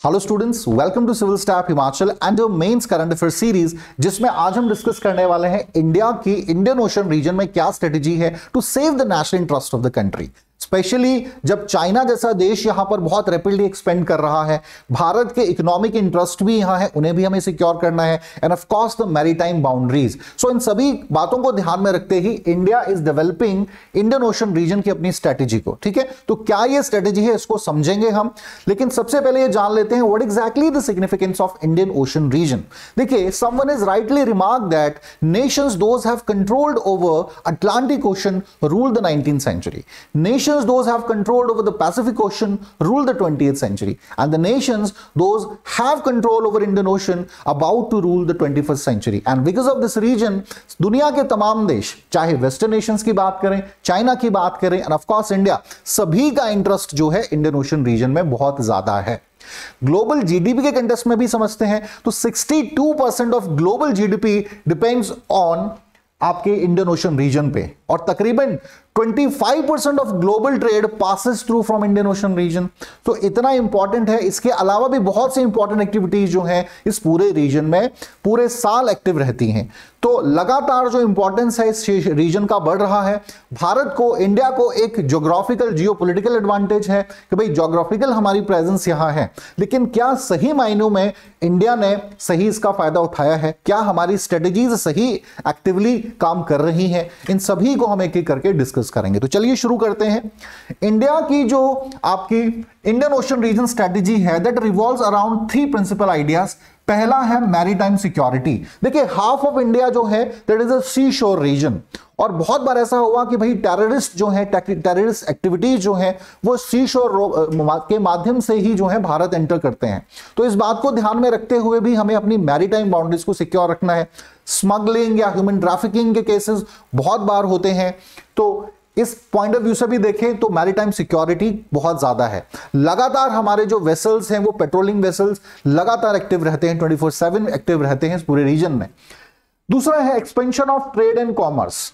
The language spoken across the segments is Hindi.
Hello students, welcome to civil staff Himachal and your mains current affair series, जिसमें आज हम डिस्कस करने वाले हैं इंडिया की इंडियन ओशन रीजन में क्या स्ट्रेटेजी है to save the national interest of the country. Specially जब चाइना जैसा देश यहां पर बहुत रैपिडली एक्सपेंड कर रहा है, भारत के इकोनॉमिक इंटरेस्ट भी यहां है, उन्हें भी हमें सिक्योर करना है, and of course the maritime boundaries. So इन सभी बातों को ध्यान में रखते ही India is developing Indian ocean region की अपनी स्ट्रेटेजी को। ठीक है, तो क्या ये स्ट्रेटेजी है इसको समझेंगे हम, लेकिन सबसे पहले ये जान लेते हैं what exactly the significance of Indian ocean region. देखिए, someone is rightly remark that nations those have controlled over Atlantic Ocean rule the 19th century. Nations those have controlled over the Pacific Ocean rule the 20th century, and the nations those have control over Indian Ocean about to rule the 21st century. And because of this region, दुनिया के तमाम देश, चाहे वेस्टर्न नेशंस की बात करें, चाइना की बात करें, एंड ऑफ कोर्स इंडिया, सभी का इंटरेस्ट जो है इंडियन ओशन रीजन में बहुत ज्यादा है। ग्लोबल जीडीपी के कंटेक्स्ट में भी समझते हैं तो 62% of global GDP depends on आपके इंडियन ओशन रीजन पे, और तकरीबन 25% of global trade passes through from Indian ocean region. तो इतना इंपॉर्टेंट है। इसके अलावा भी बहुत सी इंपॉर्टेंट एक्टिविटीज जो हैं इस पूरे रीजन में पूरे साल एक्टिव रहती हैं। तो लगातार जो इंपॉर्टेंस है इस रीजन का बढ़ रहा है। भारत को, इंडिया को एक ज्योग्राफिकल जियोपॉलिटिकल एडवांटेज है कि भाई ज्योग्राफिकल हमारी प्रेजेंस यहां है, लेकिन क्या सही मायनों में इंडिया ने सही इसका फायदा उठाया है? क्या हमारी स्ट्रेटेजीज सही एक्टिवली काम कर रही हैं? इन सभी को हम एक एक करके डिस्कस करेंगे। तो चलिए शुरू करते हैं। इंडिया की जो आपकी इंडियन ओशन रीजन स्ट्रेटेजी है that revolves around 3 principal ideas. पहला है मैरीटाइम सिक्योरिटी। देखिए, हाफ ऑफ इंडिया जो है दैट इज अ सी शोर रीजन, और बहुत बार ऐसा हुआ कि भाई टेररिस्ट जो है, टेररिस्ट एक्टिविटीज जो है वो सी शोर के माध्यम से ही जो है भारत एंटर करते हैं। तो इस बात को ध्यान में रखते हुए भी हमें अपनी मैरीटाइम बाउंड्रीज को सिक्योर रखना है। स्मगलिंग या ह्यूमन ट्रैफिकिंग के केसेस बहुत बार होते हैं, तो इस पॉइंट ऑफ व्यू से भी देखें तो मैरीटाइम सिक्योरिटी बहुत ज्यादा है। लगातार हमारे जो वेसल्स हैं वो पेट्रोलिंग वेसल्स लगातार एक्टिव रहते हैं, 24/7 एक्टिव रहते हैं इस पूरे रीजन में। दूसरा है expansion of trade and commerce.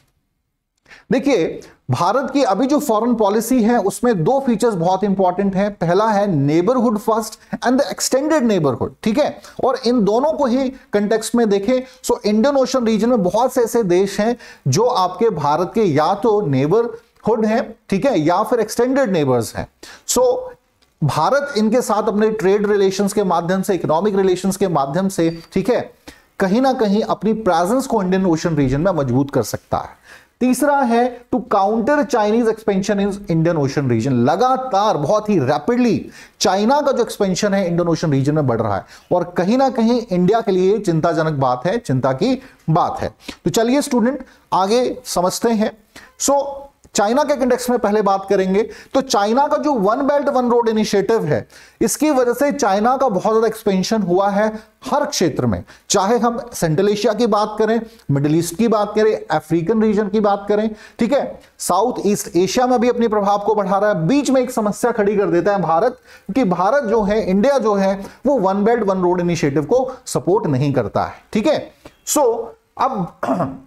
देखिए, भारत की अभी जो फॉरेन पॉलिसी है उसमें 2 फीचर्स बहुत इंपॉर्टेंट हैं। पहला है neighbourhood first and the extended neighbourhood. ठीक है, और इन दोनों को ही कंटेक्स्ट में देखें सो इंडियन ओशन रीजन में बहुत से ऐसे देश हैं जो आपके भारत के या तो नेबरहुड हैं, ठीक है, या फिर एक्सटेंडेड नेबर्स हैं। सो भारत इनके साथ अपने ट्रेड रिलेशंस के माध्यम से, इकोनॉमिक रिलेशंस के माध्यम से, ठीक है, कहीं ना कहीं अपनी प्रेजेंस को इंडियन ओशन रीजन में मजबूत कर सकता है। तीसरा है to counter Chinese expansion in Indian ocean region. लगातार बहुत ही रैपिडली चाइना का जो एक्सपेंशन है इंडियन ओशन रीजन में बढ़ रहा है, और कहीं ना कहीं इंडिया के लिए चिंताजनक बात है, चिंता की बात है। तो चलिए स्टूडेंट आगे समझते हैं। सो चाइना के कंटेक्स्ट में पहले बात करेंगे तो चाइना का जो one belt one road initiative है, इसकी वजह से चाइना का बहुत ज्यादा एक्सपेंशन हुआ है हर क्षेत्र में, चाहे हम सेंट्रल एशिया की बात करें, मिडिल ईस्ट की बात करें, अफ्रीकन रीजन की बात करें, ठीक है, साउथ ईस्ट एशिया में भी अपने प्रभाव को बढ़ा रहा है। बीच में एक समस्या खड़ी कर देता है भारत, कि भारत जो है, इंडिया जो है, वो one belt one road initiative को सपोर्ट नहीं करता है। ठीक है, सो अब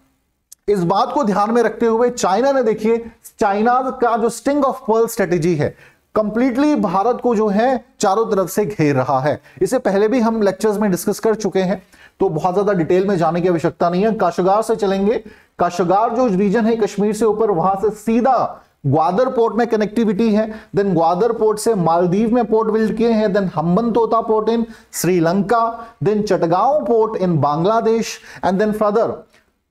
इस बात को ध्यान में रखते हुए चाइना ने, देखिए, चाइना का जो स्टिंग ऑफ पर्ल स्ट्रेटेजी है कंप्लीटली भारत को जो है चारों तरफ से घेर रहा है। इसे पहले भी हम लेक्चर्स में डिस्कस कर चुके हैं, तो बहुत ज्यादा डिटेल में जाने की आवश्यकता नहीं है। काशगार से चलेंगे। काशगार जो रीजन है कश्मीर से ऊपर, वहां से सीधा ग्वादर पोर्ट में कनेक्टिविटी है। देन ग्वादर पोर्ट से मालदीव में पोर्ट बिल्ड किए हैं, then Hambantota port in Sri Lanka, then Chittagong port in Bangladesh, and then further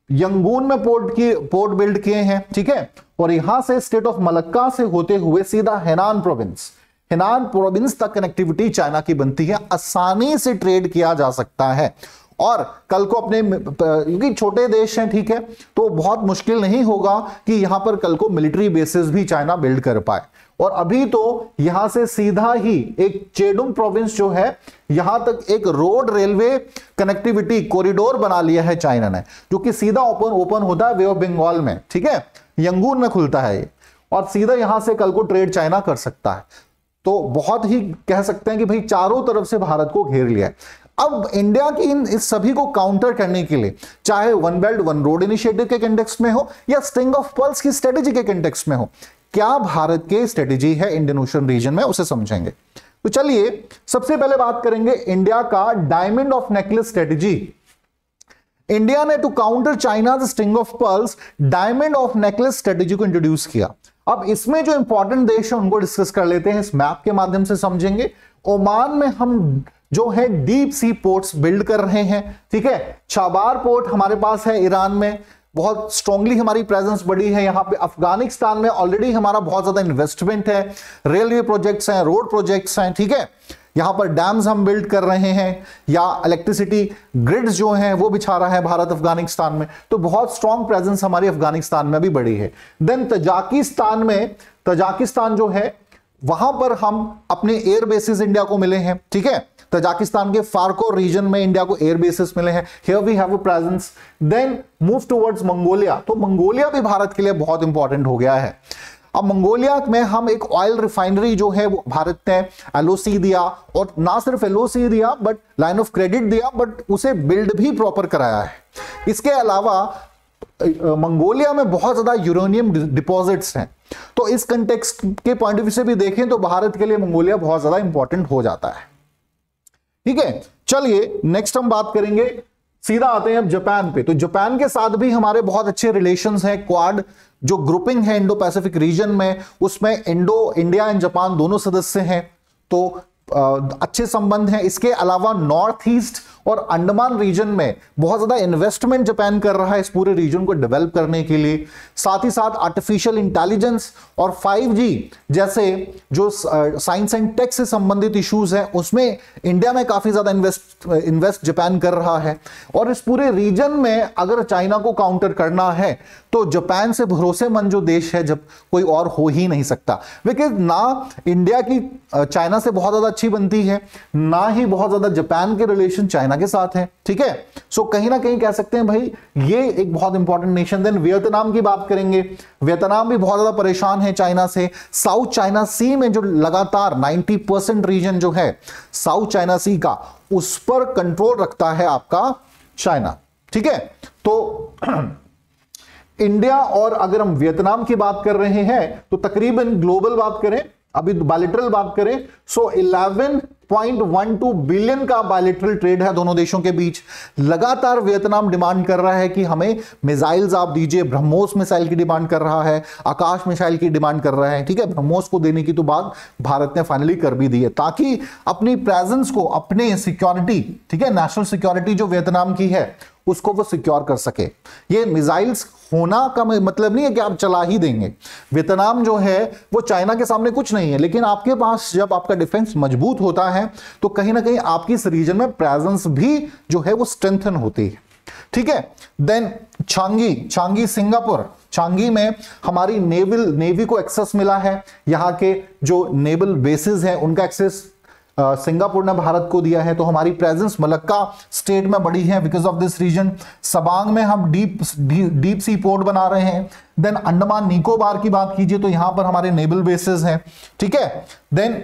Yangon में पोर्ट बिल्ड किए हैं। ठीक है, और यहां से स्टेट ऑफ मलक्का से होते हुए सीधा हेनान प्रोविंस तक कनेक्टिविटी चाइना की बनती है। आसानी से ट्रेड किया जा सकता है, और कल को अपने, क्योंकि छोटे देश हैं, ठीक है, तो बहुत मुश्किल नहीं होगा कि यहां पर कल को मिलिट्री बेसिस भी चाइना बिल्ड कर पाए। और अभी तो यहां से सीधा ही एक चेडुंग प्रोविंस जो है, यहां तक एक रोड रेलवे कनेक्टिविटी कॉरिडोर बना लिया है चाइना ने, जो कि सीधा ओपन होता है वे ऑफ बंगाल में, ठीक है, यंगून में खुलता है ये, और सीधा यहां से कल को ट्रेड चाइना कर सकता है। तो बहुत ही कह सकते हैं कि भाई चारों तरफ से भारत को घेर लिया है। अब इंडिया की इस सभी को काउंटर करने के लिए, चाहे one belt one road initiative के कंटेक्स्ट में हो या स्टिंग ऑफ पर्ल्स की स्ट्रेटेजी के कंटेक्स्ट में हो, क्या भारत की स्ट्रेटेजी है इंडियन ओशन रीजन में, उसे समझेंगे। तो चलिए सबसे पहले बात करेंगे इंडिया का diamond of necklace strategy. India ने to counter China string of pearls diamond of necklace strategy को इंट्रोड्यूस किया। अब इसमें जो इंपॉर्टेंट देश है उनको डिस्कस कर लेते हैं, इस मैप के माध्यम से समझेंगे। ओमान में हम जो है डीप सी पोर्ट्स बिल्ड कर रहे हैं, ठीक है। छाबार पोर्ट हमारे पास है ईरान में, बहुत स्ट्रांगली हमारी प्रेजेंस बढ़ी है यहां पे। अफगानिस्तान में ऑलरेडी हमारा बहुत ज्यादा इन्वेस्टमेंट है, रेलवे प्रोजेक्ट्स हैं, रोड प्रोजेक्ट्स हैं, ठीक है। यहां पर डैम्स हम बिल्ड कर रहे हैं या इलेक्ट्रिसिटी ग्रिड्स जो हैं वो बिछा रहा है भारत अफगानिस्तान में, तो बहुत स्ट्रांग प्रेजेंस हमारी अफगानिस्तान में भी बढ़ी है। देन तजाकिस्तान में, तजाकिस्तान जो है वहां पर हम अपने एयर बेसिस इंडिया को मिले हैं, ठीक है। तजाकिस्तान के फारको रीजन में इंडिया को एयर बेसिस मिले हैं, here we have a presence. Then move towards Mongolia, तो मंगोलिया भी भारत के लिए बहुत इंपॉर्टेंट हो गया है। अब मंगोलिया में हम एक ऑयल रिफाइनरी जो है वो भारत ने एलओसी दिया, और ना सिर्फ एलओसी दिया बट लाइन ऑफ क्रेडिट दिया, बट उसे बिल्ड भी प्रॉपर कराया है। इसके अलावा मंगोलिया में बहुत ज्यादा यूरेनियम डिपॉजिट्स हैं, तो इस कंटेक्स्ट के पॉइंट ऑफ व्यू से भी देखें तो भारत के लिए मंगोलिया बहुत ज्यादा इंपॉर्टेंट हो जाता है, ठीक है। चलिए नेक्स्ट हम बात करेंगे, सीधा आते हैं अब जापान पे। तो जापान के साथ भी हमारे बहुत अच्छे रिलेशंस हैं। क्वाड जो ग्रुपिंग है इंडो पैसिफिक रीजन में, उसमें इंडिया एंड जापान दोनों सदस्य हैं, तो अच्छे संबंध हैं। इसके अलावा नॉर्थ ईस्ट और अंडमान रीजन में बहुत ज्यादा इन्वेस्टमेंट जापान कर रहा है इस पूरे रीजन को डेवलप करने के लिए। साथ ही साथ आर्टिफिशियल इंटेलिजेंस और 5G जैसे जो साइंस एंड टेक से संबंधित इश्यूज हैं उसमें इंडिया में काफी ज्यादा इन्वेस्ट जापान कर रहा है। और इस पूरे रीजन में अगर चाइना को काउंटर करना है तो जापान से भरोसेमंद जो देश है जब कोई और हो ही नहीं सकता, बिकॉज ना इंडिया की चाइना से बहुत ज्यादा अच्छी बनती है, ना ही बहुत ज्यादा जापान के रिलेशन चाइना के साथ है, ठीक है। सो कहीं ना कहीं कह सकते हैं भाई ये एक बहुत इंपॉर्टेंट नेशन। देन वियतनाम की बात करेंगे, वियतनाम भी बहुत ज्यादा परेशान है चाइना से। साउथ चाइना सी में जो लगातार 90% रीजन जो है साउथ चाइना सी का, उस पर कंट्रोल रखता है आपका चाइना, ठीक है। तो इंडिया और अगर हम वियतनाम की बात कर रहे हैं तो तकरीबन ग्लोबल बात करें, अभी बायलैटरल बात करें, सो 11.12 बिलियन का बायलैटरल ट्रेड है दोनों देशों के बीच। लगातार वियतनाम डिमांड कर रहा है कि हमें मिसाइल्स आप दीजिए, ब्रह्मोस मिसाइल की डिमांड कर रहा है, आकाश मिसाइल की डिमांड कर रहा है, ठीक है। ब्रह्मोस को देने की तो बात भारत ने फाइनली कर भी दी है, ताकि अपनी प्रेजेंस को, अपने सिक्योरिटी, ठीक है, नेशनल सिक्योरिटी जो वियतनाम की है उसको वो सिक्योर कर सके। ये मिसाइल्स होना का मतलब नहीं है कि आप चला ही देंगे। वियतनाम जो है वो चाइना के सामने कुछ नहीं है, लेकिन आपके पास जब आपका डिफेंस मजबूत होता है तो कहीं ना कहीं आपकी इस रीजन में प्रेजेंस भी जो है वो स्ट्रेंथन होती है, ठीक है। देन चांगी सिंगापुर, चांगी में हमारी नेवी को एक्सेस मिला है, यहां के जो नेवल बेसिस हैं उनका एक्सेस सिंगापुर ने भारत को दिया है, तो हमारी प्रेजेंस मलक्का स्टेट में बढ़ी है because of this region. Sabang में हम डीप सी पोर्ट बना रहे हैं। देन अंडमान निकोबार की बात कीजिए तो यहां पर हमारे नेवल बेसिस हैं, ठीक है। देन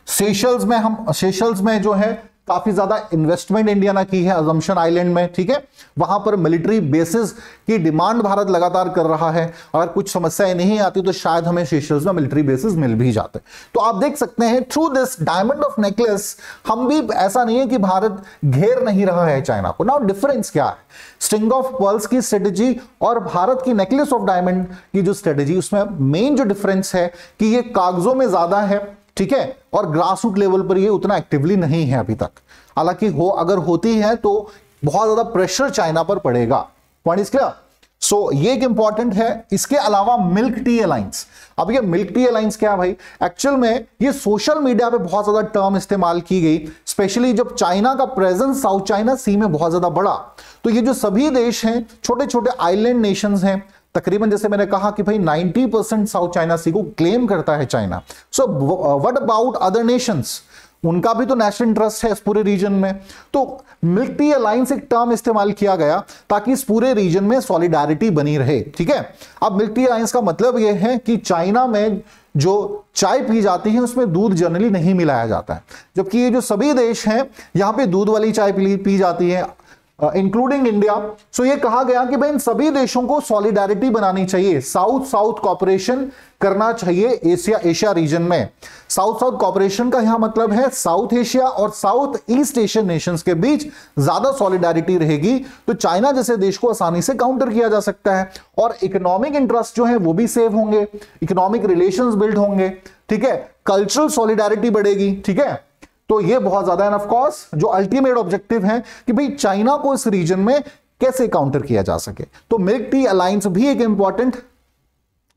सेशल्स में जो है काफी ज्यादा इन्वेस्टमेंट इंडिया ने की है अजम्पशन आइलैंड में, ठीक है। वहां पर मिलिट्री बेसिस की डिमांड भारत लगातार कर रहा है। अगर कुछ समस्याएं नहीं आती तो शायद हमें सेशल्स में मिलिट्री बेसिस मिल भी जाते। तो आप देख सकते हैं through this diamond of necklace हम भी, ऐसा नहीं है कि भारत घेर नहीं रहा है चाइना को। नाउ डिफरेंस क्या है स्ट्रिंग ऑफ पर्ल्स की स्ट्रेटेजी और भारत की नेकलेस ऑफ डायमंड की जो स्ट्रेटेजी, उसमें मेन जो डिफरेंस है कि ये कागजों में ज्यादा है, ठीक है, और ग्रास रूट लेवल पर ये उतना एक्टिवली नहीं है अभी तक। हालांकि अगर होती है तो बहुत ज्यादा प्रेशर चाइना पर पड़ेगा। Point is clear. सो ये एक इंपॉर्टेंट है। इसके अलावा मिल्क टी अलायंस, अब ये मिल्क टी अलायंस क्या है भाई, एक्चुअल में ये सोशल मीडिया पे बहुत ज्यादा टर्म इस्तेमाल की गई, स्पेशली जब चाइना का प्रेजेंस साउथ चाइना सी में बहुत ज्यादा बढ़ा। तो ये जो सभी देश हैं, छोटे छोटे आइलैंड नेशंस हैं, तकरीबन जैसे मैंने कहा कि भाई 90% साउथ चाइना सी को क्लेम करता है China. So what about other Nations, उनका भी तो नेशनल इंटरेस्ट है इस पूरे रीजन में। तो मिल्क टी अलायंस एक टर्म इस्तेमाल किया गया ताकि इस पूरे रीजन में सॉलिडारिटी बनी रहे, ठीक है। अब मिल्क टी अलायंस का मतलब यह है कि चाइना में जो चाय पी जाती है उसमें दूध जनरली नहीं मिलाया जाता है, जबकि ये जो सभी देश हैं यहां पे दूध वाली चाय पी जाती है। Including India. सो ये कहा गया कि भाई इन सभी देशों को सॉलिडारिटी बनानी चाहिए, साउथ साउथ कॉपरेशन करना चाहिए एशिया रीजन में। साउथ साउथ कॉपरेशन का यहां मतलब है साउथ एशिया और साउथ ईस्ट एशियन नेशंस के बीच ज्यादा सॉलिडारिटी रहेगी तो चाइना जैसे देश को आसानी से काउंटर किया जा सकता है और इकोनॉमिक इंटरेस्ट जो है वो भी सेव होंगे, इकोनॉमिक रिलेशंस बिल्ड होंगे, ठीक है, कल्चरल सॉलिडारिटी बढ़ेगी, ठीक है। तो ये बहुत ज्यादा है। ऑफ कोर्स जो अल्टीमेट ऑब्जेक्टिव है कि भाई चाइना को इस रीजन में कैसे काउंटर किया जा सके, तो मिल्क टी अलायंस भी एक इंपॉर्टेंट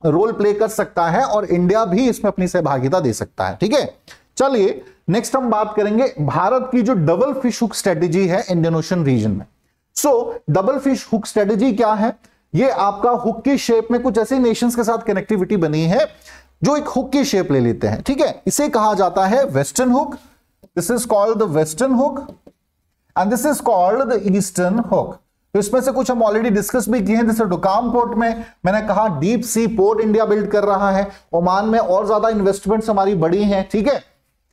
रोल प्ले कर सकता है और इंडिया भी इसमें अपनी सहभागिता दे सकता है, ठीक है। चलिए नेक्स्ट हम बात करेंगे भारत की जो डबल फिश हुक स्ट्रेटेजी है इंडियन ओशन रीजन में। सो डबल फिश हुक स्ट्रेटेजी क्या है? ये आपका हुक की शेप में कुछ ऐसे नेशंस के साथ कनेक्टिविटी बनी है जो एक हुक की शेप ले लेते हैं, ठीक है। इसे कहा जाता है western hook, this is called the western hook and this is called the eastern hook. तो इसमें से कुछ हम ऑलरेडी डिस्कस भी किए हैं, जैसे डोकाम पोर्ट में मैंने कहा deep sea port India build कर रहा है, ओमान में और ज्यादा इन्वेस्टमेंट्स हमारी बढ़ी हैं, ठीक है,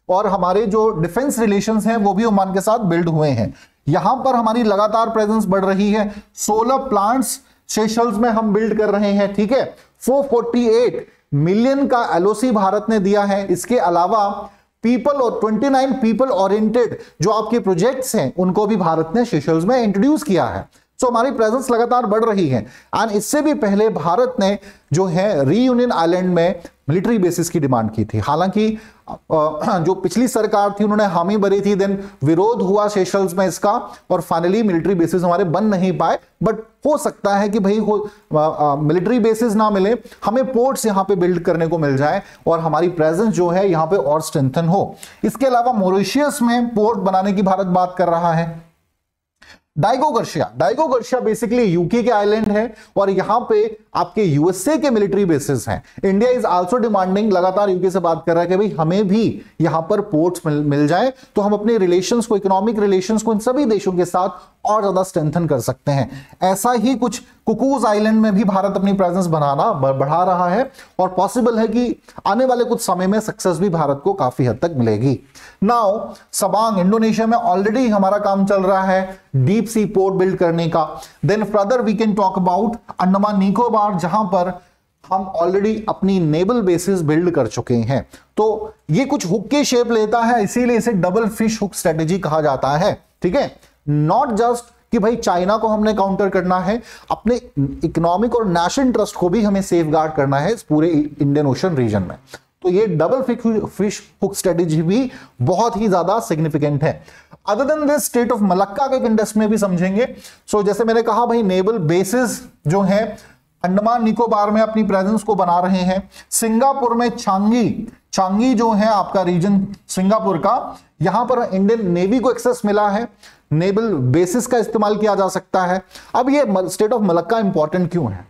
और हमारे जो डिफेंस रिलेशंस हैं वो भी ओमान के साथ बिल्ड हुए हैं। यहां पर हमारी लगातार प्रेजेंस बढ़ रही है, 16 प्लांट्स सेशल्स में हम बिल्ड कर रहे हैं, ठीक है। 448 मिलियन का एलओसी भारत ने दिया है। इसके अलावा पीपल और 29 पीपल ओरिएंटेड जो आपके प्रोजेक्ट्स हैं उनको भी भारत ने सेशल्स में इंट्रोड्यूस किया है। सो हमारी प्रेजेंस लगातार बढ़ रही है एंड इससे भी पहले भारत ने जो है रीयूनियन आइलैंड में मिलिट्री बेसिस की डिमांड की थी। हालांकि जो पिछली सरकार थी उन्होंने हामी भरी थी, देन विरोध हुआ सेशल्स में इसका और फाइनली मिलिट्री बेसिस हमारे बन नहीं पाए। बट हो सकता है कि भाई मिलिट्री बेसिस ना मिले, हमें पोर्ट्स यहां पे बिल्ड करने को मिल जाए और हमारी प्रेजेंस जो है यहां पे और स्ट्रेंथन हो। इसके अलावा मॉरिशस में पोर्ट बनाने की भारत बात कर रहा है। डाइगो गर्शिया बेसिकली यूके के आइलैंड है और यहां पे आपके यूएसए के मिलिट्री बेसिस हैं। इंडिया इज आल्सो डिमांडिंग, लगातार यूके से बात कर रहा है कि भाई हमें भी यहां पर पोर्ट्स मिल जाए तो हम अपने रिलेशंस को, इकोनॉमिक रिलेशंस को इन सभी देशों के साथ और ज्यादा स्ट्रेंथन कर सकते हैं। ऐसा ही कुछ कुकूज आइलैंड में भी भारत अपनी प्रेजेंस बढ़ा रहा है और पॉसिबल है कि आने वाले कुछ समय में सक्सेस भी भारत को काफी हद तक मिलेगी। नाउ सबांग इंडोनेशिया में ऑलरेडी हमारा काम चल रहा है डीप सी पोर्ट बिल्ड करने का। Then further we can talk about Andaman Nicobar, जहां पर हम ऑलरेडी अपनी नेवल बेसिस बिल्ड कर चुके हैं। तो ये कुछ हुक की शेप लेता है, इसीलिए इसे डबल फिश हुक स्ट्रेटेजी कहा जाता है, ठीक है। नॉट जस्ट कि भाई चाइना को हमने काउंटर करना है, अपने इकोनॉमिक और नेशनल इंटरेस्ट को भी हमें सेफगार्ड करना है इस पूरे इंडियन ओशन रीजन में। तो ये डबल फिश हुक स्ट्रेटेजी भी बहुत ही ज्यादा सिग्निफिकेंट है। Other than this state of Malacca के कंटेक्स्ट में भी समझेंगे। सो जैसे मैंने कहा भाई नेवल बेसिस जो है अंडमान निकोबार में अपनी प्रेजेंस को बना रहे हैं। सिंगापुर में चांगी जो है आपका रीजन सिंगापुर का, यहां पर इंडियन नेवी को एक्सेस मिला है, नेवल बेसिस का इस्तेमाल किया जा सकता है। अब ये स्टेट ऑफ मलक्का इंपॉर्टेंट क्यों है?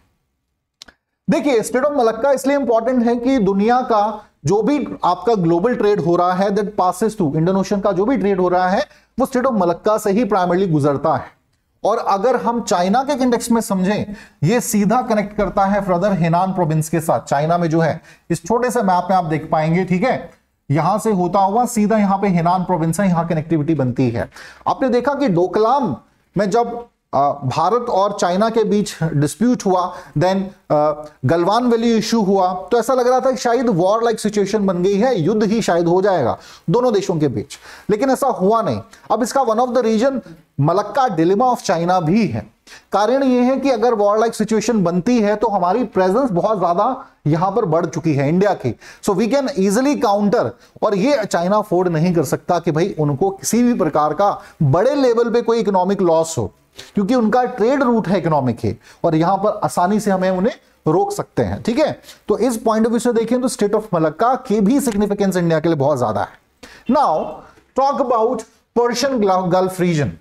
देखिए स्टेट ऑफ मलक्का इसलिए इंपॉर्टेंट है कि दुनिया का जो भी आपका ग्लोबल ट्रेड हो रहा है that passes through Indian ocean का जो भी ट्रेड हो रहा है वो स्टेट ऑफ मलक्का से ही प्राइमरली गुजरता है। और अगर हम चाइना के कंटेक्स्ट में समझें, ये सीधा कनेक्ट करता है फर्दर हेनान प्रोविंस के साथ। चाइना में जो है इस छोटे से मैप में आप देख पाएंगे, ठीक है, यहां से होता हुआ सीधा यहां पे हेनान प्रोविंस है, यहां कनेक्टिविटी बनती है। आपने देखा कि डोकलाम में जब भारत और चाइना के बीच डिस्प्यूट हुआ, देन गलवान वैली इशू हुआ, तो ऐसा लग रहा था कि शायद वॉर लाइक सिचुएशन बन गई है, युद्ध ही शायद हो जाएगा दोनों देशों के बीच, लेकिन ऐसा हुआ नहीं। अब इसका one of the region Malacca dilemma of China भी है। कारण यह है कि अगर वॉर लाइक सिचुएशन बनती है तो हमारी प्रेजेंस बहुत ज्यादा यहां पर बढ़ चुकी है इंडिया की, so we can easily counter. और ये चाइना अफोर्ड नहीं कर सकता कि भाई उनको किसी भी प्रकार का बड़े लेवल पे कोई इकोनॉमिक लॉस हो, क्योंकि उनका ट्रेड रूट है इकोनॉमिक है और यहां पर आसानी से हमें उन्हें रोक सकते हैं, ठीक है। तो इस पॉइंट ऑफ व्यू से देखें तो स्टेट ऑफ मलक्का की भी सिग्निफिकेंस इंडिया के लिए बहुत ज्यादा है। Now talk about Persian Gulf region.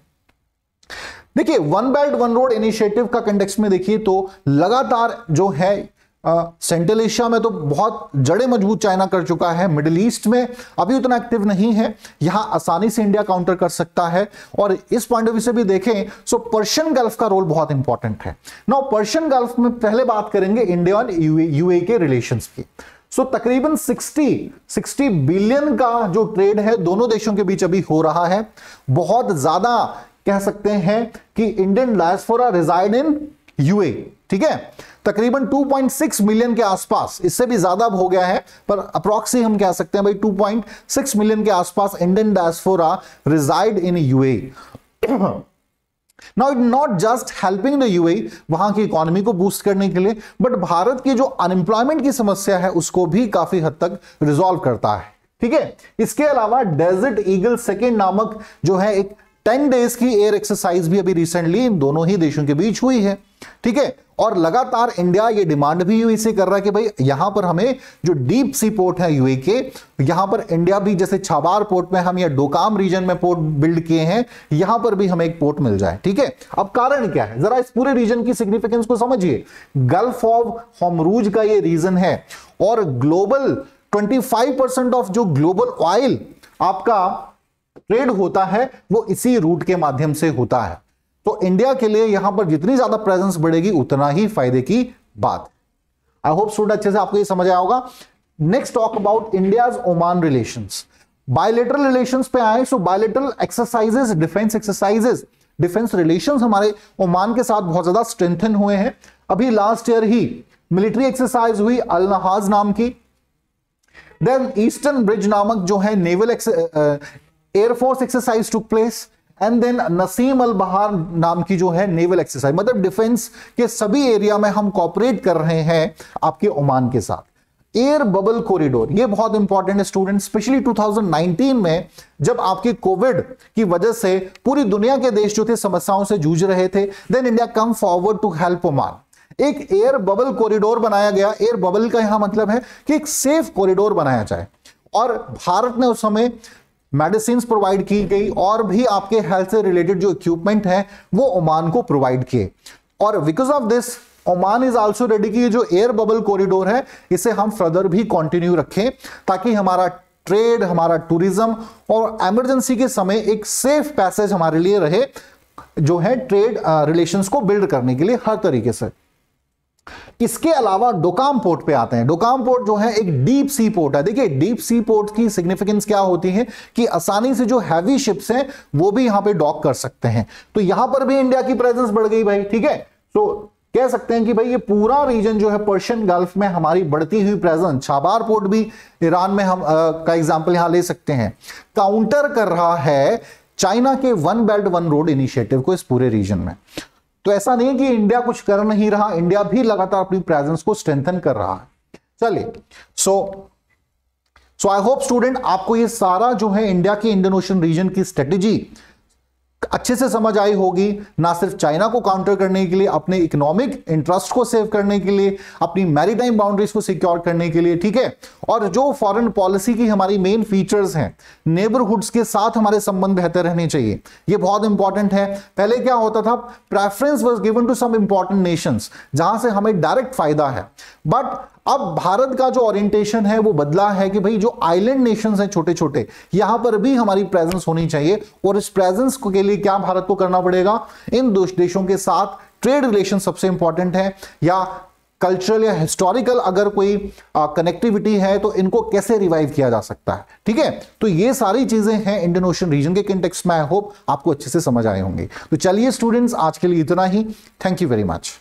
देखिए one belt one road initiative का कंटेक्स्ट में देखिए तो लगातार जो है सेंट्रल एशिया में तो बहुत जड़ें मजबूत चाइना कर चुका है, मिडिल ईस्ट में अभी उतना एक्टिव नहीं है, यहां आसानी से इंडिया काउंटर कर सकता है। और इस पॉइंट ऑफ व्यू से भी देखें सो पर्शियन गल्फ का रोल बहुत इंपॉर्टेंट है। नाउ पर्शियन गल्फ में पहले बात करेंगे इंडिया और यूएई के रिलेशंस की। सो तकरीबन 60 बिलियन का जो ट्रेड है दोनों देशों के बीच अभी हो रहा है। बहुत ज्यादा कह सकते हैं कि Indian diaspora reside in UA, ठीक है, तकरीबन 2.6 मिलियन के आसपास, इससे भी ज्यादा हो गया है पर अप्रॉक्सी हम कह सकते हैं भाई 2.6 मिलियन के आसपास Indian diaspora reside in UAE. Now it not just helping the UAE वहां की इकोनॉमी को बूस्ट करने के लिए, बट भारत की जो अनएम्प्लॉयमेंट की समस्या है उसको भी काफी हद तक रिजॉल्व करता है, ठीक है। इसके अलावा डेजर्ट ईगल सेकेंड नामक जो है एक 10 डेज की एयर एक्सरसाइज भी अभी रिसेंटली इन दोनों ही देशों के बीच हुई है, ठीक है। और लगातार इंडिया ये डिमांड भी यूएई से कर रहा है कि भाई यहां पर हमें जो डीप सी पोर्ट है यूएई के, यहां पर इंडिया भी जैसे छाबार पोर्ट में हम या डोकाम रीजन में पोर्ट बिल्ड किए हैं, यहां पर भी हमें एक पोर्ट मिल जाए, ठीक है। अब कारण क्या है, जरा इस पूरे रीजन की सिग्निफिकेंस को समझिए। गल्फ ऑफ हॉर्मुज का ये रीजन है और ग्लोबल 25% ऑफ जो ग्लोबल ऑयल आपका ट्रेड होता है वो इसी रूट के माध्यम से होता है। तो इंडिया के लिए यहां पर जितनी ज्यादा प्रेजेंस बढ़ेगी उतना ही फायदे की बात। आई होप स्टूडेंट अच्छे से आपको ये समझ आया होगा। Next talk about India's Oman relations. Bilateral relations पे आए, सो बायलेटरल एक्सरसाइजेस, डिफेंस रिलेशंस हमारे ओमान के साथ बहुत ज्यादा स्ट्रेंथन हुए हैं। अभी लास्ट ईयर ही मिलिट्री एक्सरसाइज हुई अल नहाज नाम की। देन ईस्टर्न ब्रिज नामक जो है naval air force exercise took place, and then Naseem अल बहार नाम की जो है नेवल एक्सरसाइज। मतलब डिफेंस के सभी एरिया में हम कॉपरेट कर रहे हैं आपके ओमान के साथ। एयर बबल कॉरिडोर ये बहुत इंपॉर्टेंट है स्टूडेंट, स्पेशली 2019 में जब आपके कोविड की वजह से पूरी दुनिया के देश जो थे समस्याओं से जूझ रहे थे, then India come forward to help Oman. एक एयर बबल कॉरिडोर बनाया गया। एयर बबल का यहां मतलब है कि एक सेफ कॉरिडोर बनाया जाए, और भारत ने उस समय मेडिसिन प्रोवाइड की गई और भी आपके हेल्थ से रिलेटेड जो इक्विपमेंट है वो ओमान को प्रोवाइड किए। और because of this Oman is also ready कि जो एयर बबल कॉरिडोर है इसे हम फर्दर भी कंटिन्यू रखें, ताकि हमारा ट्रेड, हमारा टूरिज्म और इमरजेंसी के समय एक सेफ पैसेज हमारे लिए रहे, जो है ट्रेड रिलेशंस को बिल्ड करने के लिए हर तरीके से। इसके अलावा डोकाम पोर्ट पे आते हैं। डोकाम पोर्ट जो है एक डीप सी पोर्ट है। देखिए डीप सी पोर्ट की सिग्निफिकेंस क्या होती है कि आसानी से जो हैवी शिप्स हैं वो भी यहां पे डॉक कर सकते हैं। तो यहां पर भी इंडिया की प्रेजेंस बढ़ गई भाई, ठीक है। तो कह सकते हैं कि भाई ये पूरा रीजन जो है पर्शियन गल्फ में हमारी बढ़ती हुई प्रेजेंस, छाबार पोर्ट भी ईरान में हम का एग्जाम्पल यहां ले सकते हैं, काउंटर कर रहा है चाइना के one belt one road initiative को इस पूरे रीजन में। तो ऐसा नहीं कि इंडिया कुछ कर नहीं रहा, इंडिया भी लगातार अपनी प्रेजेंस को स्ट्रेंथन कर रहा है। चलिए, सो आई होप स्टूडेंट आपको ये सारा जो है इंडिया के इंडियन ओशन रीजन की स्ट्रेटेजी अच्छे से समझ आई होगी। ना सिर्फ चाइना को काउंटर करने के लिए, अपने इकोनॉमिक इंटरेस्ट को सेव करने के लिए, अपनी मैरीटाइम बाउंड्रीज को सिक्योर करने के लिए, ठीक है। और जो फॉरेन पॉलिसी की हमारी मेन फीचर्स हैं, नेबरहुड्स के साथ हमारे संबंध बेहतर रहने चाहिए, ये बहुत इंपॉर्टेंट है। पहले क्या होता था, preference was given to some important nations जहां से हमें डायरेक्ट फायदा है, बट अब भारत का जो ओरिएंटेशन है वो बदला है कि भाई जो आइलैंड नेशंस हैं छोटे छोटे, यहां पर भी हमारी प्रेजेंस होनी चाहिए। और इस प्रेजेंस के लिए क्या भारत को करना पड़ेगा, इन देशों के साथ ट्रेड रिलेशन सबसे इंपॉर्टेंट है, या कल्चरल या हिस्टोरिकल अगर कोई कनेक्टिविटी है तो इनको कैसे रिवाइव किया जा सकता है, ठीक है। तो ये सारी चीजें हैं इंडियन ओशन रीजन के कंटेक्स्ट में। आई होप आपको अच्छे से समझ आए होंगे। तो चलिए स्टूडेंट्स, आज के लिए इतना ही। Thank you very much.